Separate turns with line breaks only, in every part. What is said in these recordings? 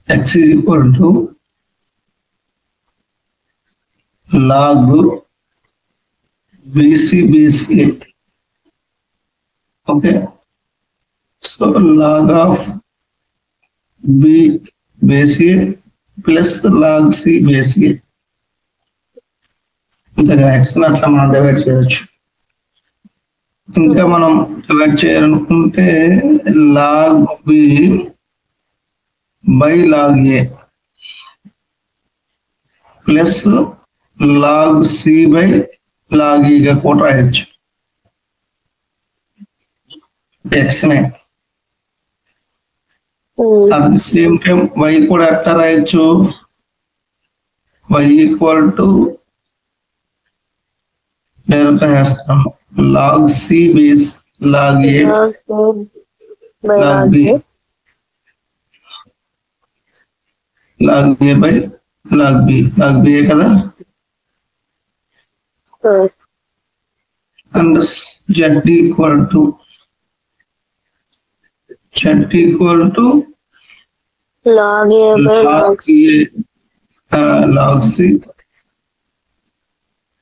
x is equal to log BC base A. Okay, so log of B base A plus log C base A. ఇంతగా x అట్లా మనం divide చేయొచ్చు. ఇంకా మనం divide చేయాలనుకుంటే log B by log A plus log C by log E గా కూడా రాయొచ్చు x నే. At the same time y కూడా ఎట్లా రాయొచ్చు, y ఈక్వల్ టు డైరెక్ట్ వేస్తాం log C base log A log B log A by log B కదా. And z equal to
log A by
log C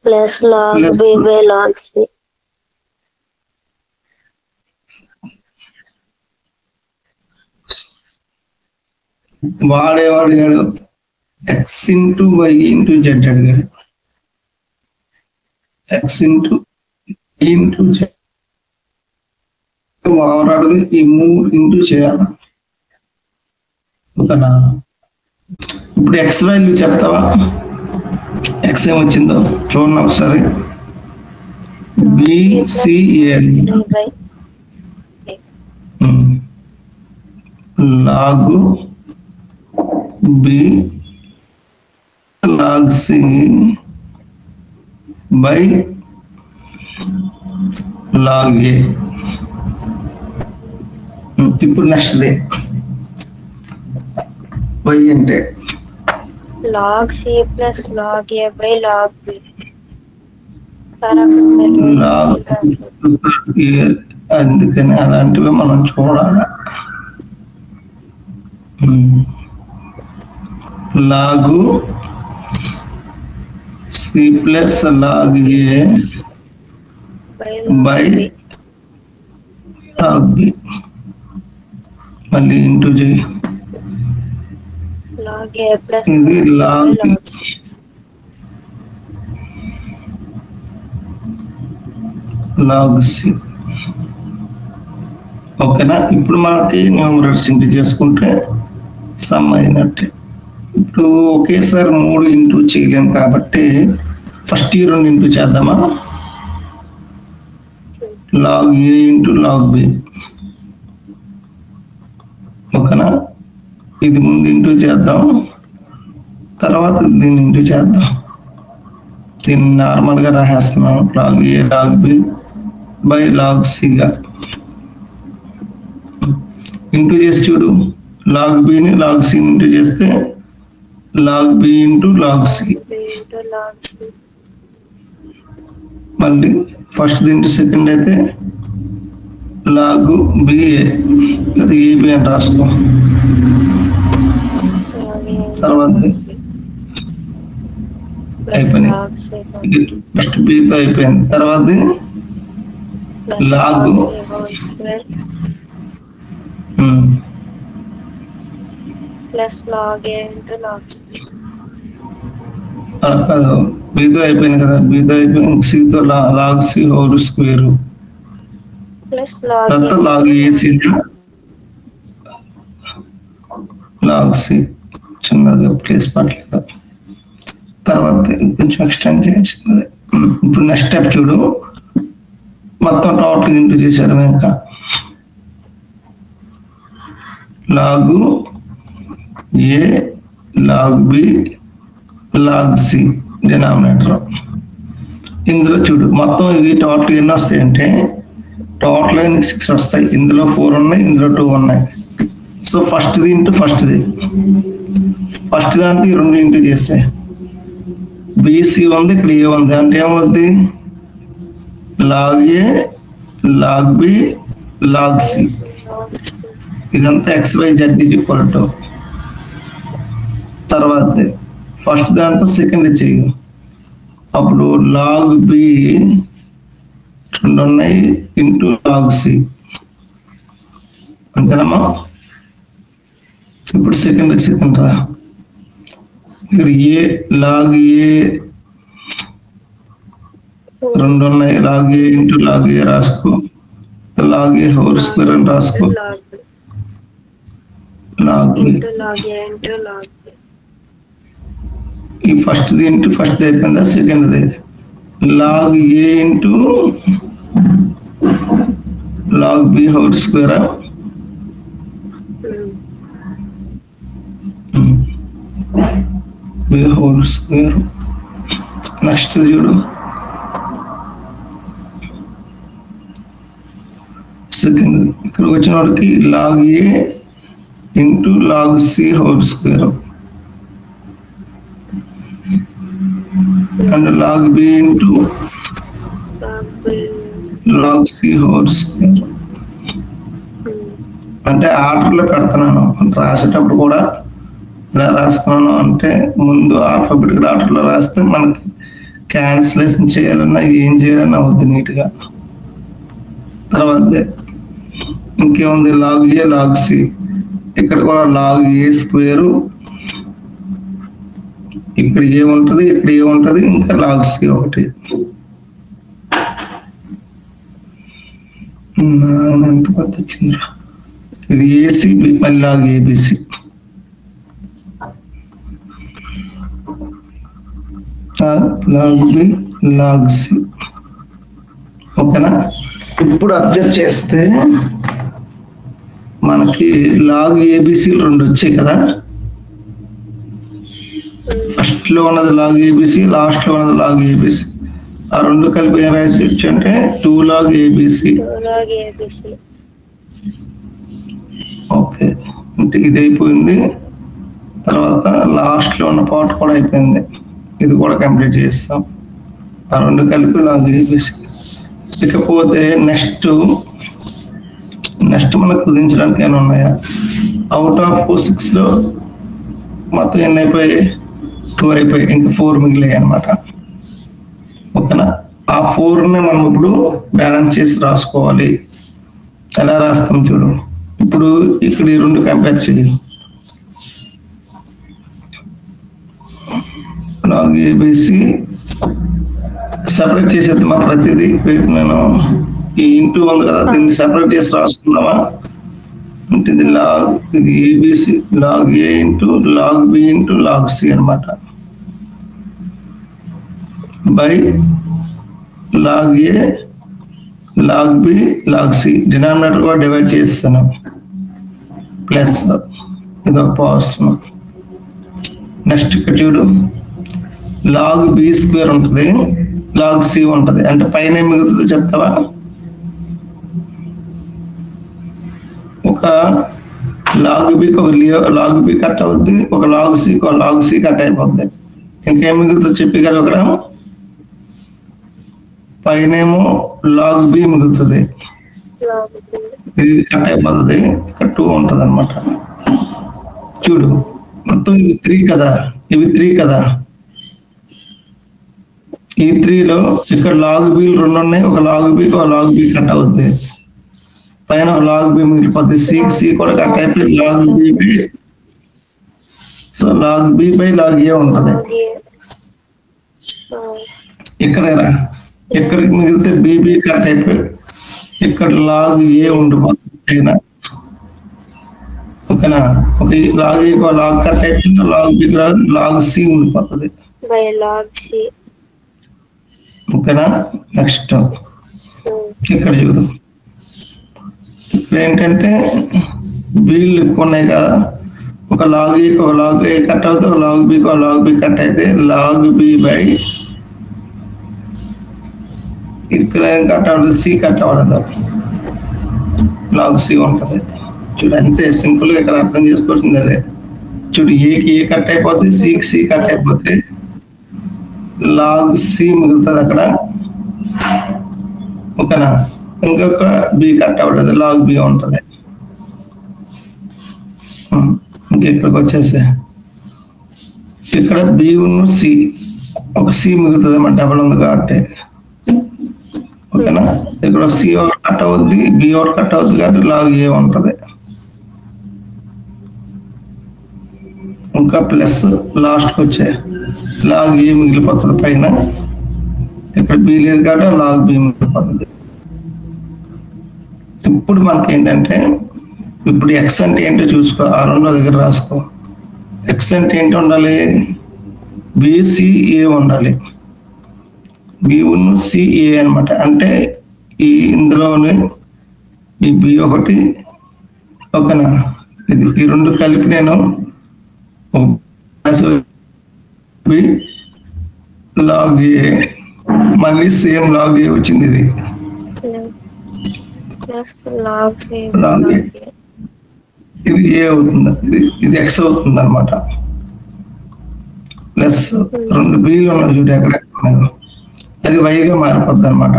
plus log B by log C.
వాడేవాడు x into y into z అడిగాడు. x into into z వాడు ఈ 3 into చేయాలి. ఓకేనా, ఇప్పుడు x value చెప్తావా, x ఏమొచ్చిందో చూడండి ఒకసారి. BCA log B log C by log A. ఇప్పుడు నెక్స్ట్ దే y అంటే
log C plus log A by log B.
log A, అందుకని అలాంటివి మనం చూడాలి. log C plus log A by log B మళ్ళీ ఇంటూ చేయి.
log A plus
ఇది log C. ఓకేనా, ఇప్పుడు మనకి న్యూమరేటర్స్ ఇంటూ చేసుకుంటే సమ్ అయినట్టే. ఇప్పుడు ఒకేసారి 3 ఇంటూ చేయలేము కాబట్టి ఫస్ట్ 2 ఇంటూ చేద్దామా. log A into log B. ఓకేనా, ఇది ముందు ఇంటూ చేద్దాం, తర్వాత దీన్ని ఇంటూ చేద్దాం. దీన్ని నార్మల్గా రాసేస్తున్నాను log A log B by log C గా. ఇంటూ చేసి చూడు, log B ని log C ఇంటూ చేస్తే log B into log C. మళ్ళీ ఫస్ట్ ఇంటూ సెకండ్ అయితే log BA లేదా AB అని రాసుకో. తర్వాత అయిపోయింది, ఫస్ట్ Bతో అయిపోయింది. తర్వాత log
plus log A into log C.
కాదు, Bతో అయిపోయింది కదా, Bతో అయిపోయింది, Cతో log C whole square
plus log
తర్వాత log AC log C చిన్నది ప్లేస్ పట్టలేదు. తర్వాత కొంచెం ఎక్స్టెండ్ చేసింది. ఇప్పుడు నెక్స్ట్ స్టెప్ చూడు, మొత్తం టోటల్ ఇంటూ చేశారు ఇంకా log A log B log C denominator. ఇందులో చూడు మొత్తం ఇవి టోటల్ ఎన్ని వస్తాయి అంటే టోటల్ 6 వస్తాయి. ఇందులో 4 ఉన్నాయి, ఇందులో 2 ఉన్నాయి. సో ఫస్ట్ది ఇంటూ ఫస్ట్ది, ఫస్ట్ దానికి 2 ఇంటూ చేస్తే BC ఉంది, ఇక్కడ A ఉంది అంటే ఏమవుద్ది log A log B log C. ఇదంతా XYZ ఈక్వల్ టు తర్వాత ఫస్ట్ దాంతో సెకండ్ చెయ్యి. అప్పుడు లాగ్ బి 2 ఉన్నాయి ఇంటూ లాగ్ సి అంతేనమ్మా. ఇప్పుడు సెకండ్ రా. ఇక్కడ ఏ లాగ్ ఏ 2 ఉన్నాయి, log A into log A రాసుకో, లాగ్ ఏ హోల్ స్క్వేర్ అని రాసుకో, లాగ్ బి. ఈ ఫస్ట్ ఇంటూ ఫస్ట్ అయిపోయిందా, సెకండ్ది log A into log B whole స్క్వేరా. B whole square. నెక్స్ట్ చూడు, సెకండ్ ఇక్కడ వచ్చిన వాడికి log A into log C whole square and log B into log C whole square. అంటే ఆర్డర్లో పెడుతున్నాను, రాసేటప్పుడు కూడా ఇలా రాస్తున్నాను అంటే ముందు ఆల్ఫాబెటికల్ ఆర్డర్లో రాస్తే మనకి క్యాన్సిలేషన్ చేయాలన్నా ఏం చేయాలన్నా అవుద్ది నీట్గా. తర్వాత ఇంకేముంది, లాగ్ ఏ లాగ్ సి, ఇక్కడ కూడా లాగ్ ఏ స్క్వేరు, ఇక్కడ ఏముంటది ఇక్కడ ఏముంటది, ఇంకా లాగ్ సి ఒకటి. ఎంత కొత్త వచ్చిందిరా, ఇది ఏసీ మళ్ళీ log a b c. Log B log c. ఓకేనా. ఇప్పుడు అబ్జర్వ్ చేస్తే మనకి లాగ్ ఏబిసి 2 వచ్చాయి కదా. ఫస్ట్ లో ఉన్నది లాగ్ ఏబిసి, లాస్ట్ లో ఉన్నది లాగ్ ఏబిసి. ఆ 2 కలిపి ఏం రాయొచ్చు అంటే 2 లాగ్ ఏబిసి. ఓకే, అంటే ఇది అయిపోయింది. తర్వాత లాస్ట్ లో ఉన్న పార్ట్ కూడా అయిపోయింది, ఇది కూడా కంప్లీట్ చేస్తాం. ఆ 2 కలిపి లాగ్ ఏబిసి. ఇకపోతే నెక్స్ట్ మనకు కుదించడానికి ఏమైనా ఉన్నాయా? అవుట్ ఆఫ్ 6 లో మొత్తం ఎన్ని అయిపోయాయి, 2 అయిపోయాయి, ఇంకా 4 మిగిలాయి అనమాట. ఓకేనా. ఆ 4ని మనం ఇప్పుడు బ్యాలెన్స్ చేసి రాసుకోవాలి. ఎలా రాస్తాం చూడు. ఇప్పుడు ఇక్కడ ఈ 2 కంపేర్ చేయాలి. లాగ్ ఏబిసి సపరేట్ చేసేది మా ప్రతిదీ. నేను ఈ ఇంటూ ఉంది కదా, దీన్ని సపరేట్ చేసి రాసుకుందామా అంటే ఇది ABC log A into log B into log C అనమాట, by log A log B log C. Denominator కూడా డివైడ్ చేస్తాను, ప్లస్ ఇదొక పోస్తున్నాం. నెక్స్ట్ ఇక్కడ చూడు, లాగ్ బి స్క్వేర్ ఉంటుంది, లాగ్ సి ఉంటుంది, అంటే పైన ఏం మిగులుతుందో చెప్తావా? ఒక లాగ్ బికి ఒక లాగ్ బి కట్ అవుద్ది, ఒక లాగ్ సి కట్ అయిపోద్ది. ఇంకేం మిగులుతుంది చెప్పి కదా. అక్కడ పైనేమో లాగ్ బి మిగులుతుంది, ఇది కట్ అయిపోతుంది, ఇక్కడ 2 ఉంటుంది అనమాట. చూడు మొత్తం ఇవి 3 కదా, ఇవి 3 కదా. ఈ 3లో ఇక్కడ లాగ్ బి 2 ఉన్నాయి, ఒక లాగ్ బి కట్ అవుద్ది, పైన లాగ్ బి మిగిలిపోద్ది, సి కూడా కట్ అయిపోయి log B by, so log B by log A ఉంటుంది. ఇక్కడికి మిగిలితే బీబీ కట్ అయిపోయి ఇక్కడ లాగ్ ఏ ఉండిపోతుంది పైన. ఓకేనా. ఒక లాగ్ ఏ లాగ్ కట్ అయిపోయింది, లాగ్ బి లాగ్ సి ఉండిపోతుంది. ఓకేనా. నెక్స్ట్ ఇక్కడ చూద్దాం. ఇక్కడ ఏంటంటే వీళ్ళు ఎక్కువ ఉన్నాయి కదా, ఒక లాగ్ ఏ కట్ అవుతుంది, ఒక లాగ్ బి కట్ అయితే లాగ్ బి బై ఇక్కడ కట్ అవుతుంది, సి కట్ అవ్వదు, లాగ్ సి ఉంటుంది. చూడు అంతే సింపుల్ గా ఇక్కడ అర్థం చేసుకోవాల్సింది అదే. చూడు ఏకి ఏ కట్ అయిపోతుంది, సికి సి కట్ అయిపోతే లాగ్ సి మిగులుతుంది అక్కడ. ఓకేనా. ఇంకొక బి కట్ అవ్వలేదు, లాగ్ బి ఉంటుంది. ఇంకెక్కడికి వచ్చేసి ఇక్కడ బి ఉన్న సి, ఒక సి మిగులుతుంది మన డబల్ ఉంది కాబట్టి. ఓకేనా, ఇక్కడ సి ఒకటి కట్ అవుద్ది, బి ఒకటి కట్ అవుద్ది కాబట్టి లాగ్ ఏ ఉంటుంది. ఇంకా ప్లస్ లాస్ట్కి వచ్చే లాగ్ ఏ మిగిలిపోతుంది పైన. ఇక్కడ బి లేదు కాబట్టి లాగ్ బి మిగిలిపోతుంది. ఇప్పుడు మనకి ఏంటంటే, ఇప్పుడు ఎక్స్ అంటే ఏంటో చూసుకో, ఆ రెండో దగ్గర రాసుకో. ఎక్స్ అంటే ఏంటి ఉండాలి, బిసిఏ ఉండాలి. బి ఉన్న సిఏ అనమాట. అంటే ఈ ఇందులోనే ఈ బి ఒకటి, ఓకేనా, ఇది ఈ రెండు కలిపి నేను బి లాగ్ ఏ, మళ్ళీ సేమ్ లాగ్ ఏ వచ్చింది. ఇది
ప్లస్ లాగ్ సి
లాగ్ ఏ, ఇది ఏ అవుతుంది, ఇది ఎక్స్ అవుతుంది అనమాట. ప్లస్ రెండు బీలు ఉన్నాయి చూడు ఎక్కడెక్కడ, అది వైగా మారిపోద్ది అనమాట.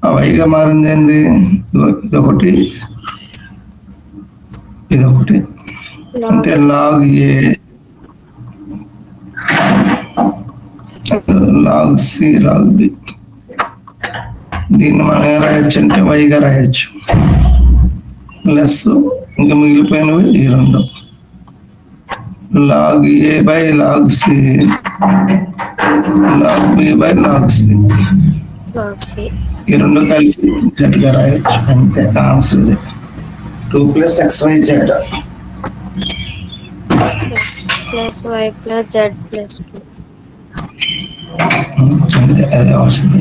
ఆ వైగా మారింది ఏంది, ఇదొకటి ఇదొకటి. అంటే log A log c log B. దీన్ని మనం ఏం రాయొచ్చు అంటే వైగా రాయొచ్చు. ప్లస్ ఇంకా మిగిలిపోయినవి ఈ రెండు, log a by log c, log B by log c. ఈ రెండు కలిపి జెడ్గా రాయొచ్చు. అంతే ఆన్సర్ ఇది. 2 + XYZ
plus y plus z plus 2.
అంతే, అదే వస్తుంది.